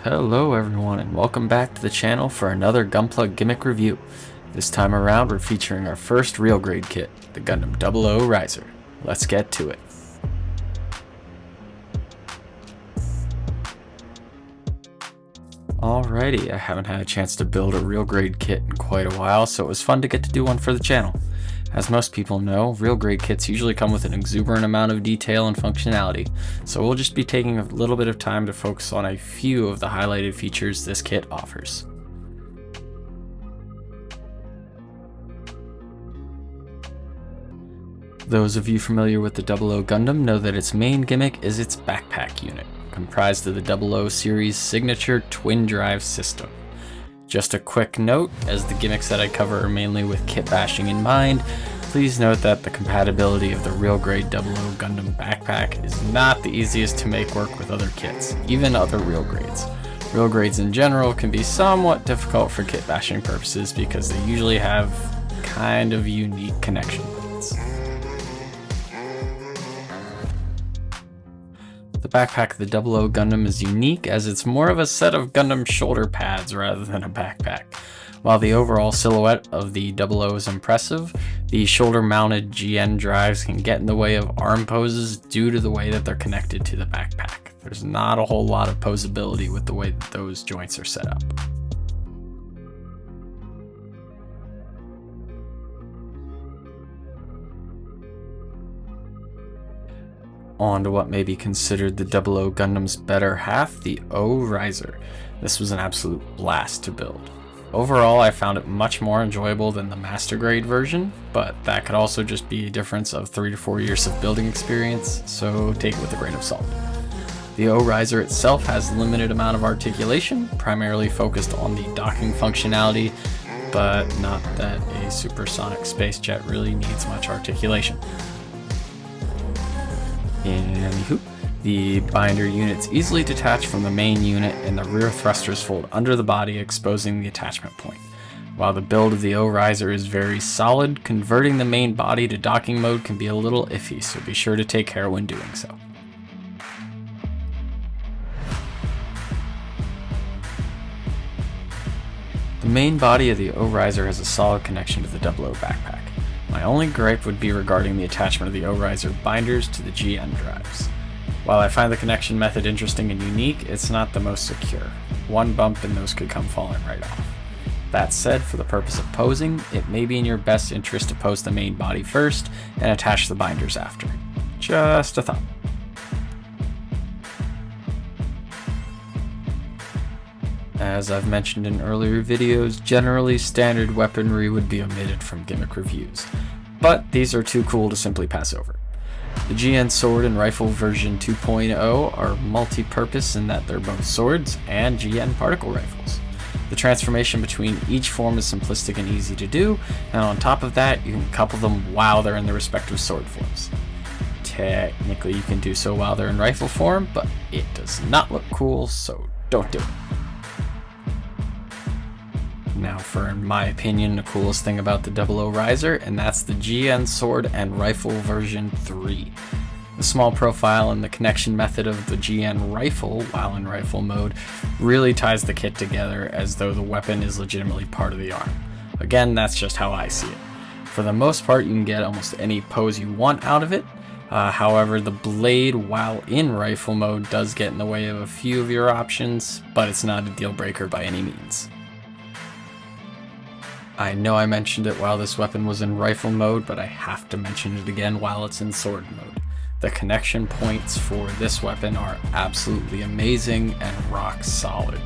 Hello everyone and welcome back to the channel for another Gunpla Gimmick review. This time around we're featuring our first real grade kit, the Gundam 00 Riser. Let's get to it. Alrighty, I haven't had a chance to build a real grade kit in quite a while, so it was fun to get to do one for the channel. As most people know, real grade kits usually come with an exuberant amount of detail and functionality, so we'll just be taking a little bit of time to focus on a few of the highlighted features this kit offers. Those of you familiar with the 00 Gundam know that its main gimmick is its backpack unit, comprised of the 00 series signature twin drive system. Just a quick note, as the gimmicks that I cover are mainly with kit bashing in mind, please note that the compatibility of the real grade 00 Gundam backpack is not the easiest to make work with other kits, even other real grades. Real grades in general can be somewhat difficult for kit bashing purposes because they usually have kind of unique connection points. The backpack of the 00 Gundam is unique as it's more of a set of Gundam shoulder pads rather than a backpack. While the overall silhouette of the 00 is impressive, the shoulder-mounted GN drives can get in the way of arm poses due to the way that they're connected to the backpack. There's not a whole lot of posability with the way that those joints are set up. On to what may be considered the 00 Gundam's better half, the O Riser. This was an absolute blast to build. Overall, I found it much more enjoyable than the master grade version, but that could also just be a difference of 3 to 4 years of building experience, so take it with a grain of salt. The O Riser itself has a limited amount of articulation, primarily focused on the docking functionality, but not that a supersonic space jet really needs much articulation. Anywho, the binder unit's easily detached from the main unit and the rear thrusters fold under the body, exposing the attachment point. While the build of the O Riser is very solid, converting the main body to docking mode can be a little iffy, so be sure to take care when doing so. The main body of the O Riser has a solid connection to the 00 backpack. My only gripe would be regarding the attachment of the O Riser binders to the GN drives. While I find the connection method interesting and unique, it's not the most secure. One bump and those could come falling right off. That said, for the purpose of posing, it may be in your best interest to pose the main body first and attach the binders after. Just a thought. As I've mentioned in earlier videos, generally standard weaponry would be omitted from gimmick reviews, but these are too cool to simply pass over. The GN Sword and Rifle version 2.0 are multi-purpose in that they're both swords and GN particle rifles. The transformation between each form is simplistic and easy to do, and on top of that, you can couple them while they're in their respective sword forms. Technically you can do so while they're in rifle form, but it does not look cool, so don't do it. Now for, in my opinion, the coolest thing about the 00 Riser, and that's the GN Sword and Rifle version 3. The small profile and the connection method of the GN Rifle, while in rifle mode, really ties the kit together as though the weapon is legitimately part of the arm. Again, that's just how I see it. For the most part, you can get almost any pose you want out of it. However, the blade, while in rifle mode, does get in the way of a few of your options, but it's not a deal breaker by any means. I know I mentioned it while this weapon was in rifle mode, but I have to mention it again while it's in sword mode. The connection points for this weapon are absolutely amazing and rock solid.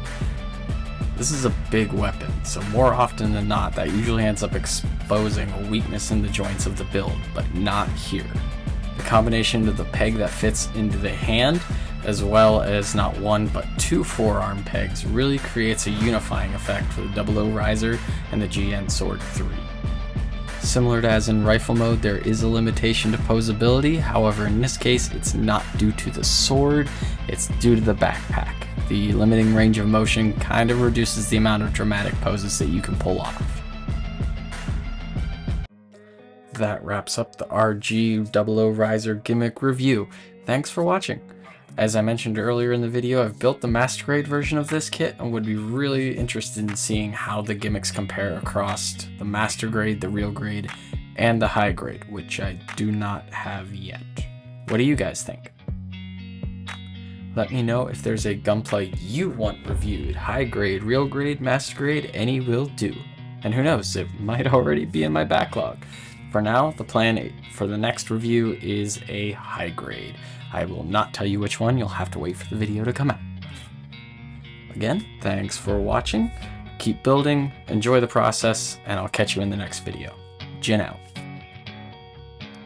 This is a big weapon, so more often than not that usually ends up exposing a weakness in the joints of the build, but not here. The combination of the peg that fits into the hand, as well as not one but two forearm pegs, really creates a unifying effect for the 00 Riser and the GN Sword 3. Similar to as in rifle mode, there is a limitation to posability, however in this case it's not due to the sword, it's due to the backpack. The limiting range of motion kind of reduces the amount of dramatic poses that you can pull off. That wraps up the RG 00 Riser gimmick review. Thanks for watching. As I mentioned earlier in the video, I've built the master grade version of this kit and would be really interested in seeing how the gimmicks compare across the master grade, the real grade, and the high grade, which I do not have yet. What do you guys think? Let me know if there's a Gunpla you want reviewed. High grade, real grade, master grade, any will do. And who knows, it might already be in my backlog. For now, the plan for the next review is a high grade. I will not tell you which one, you'll have to wait for the video to come out. Again, thanks for watching, keep building, enjoy the process, and I'll catch you in the next video. Jin out.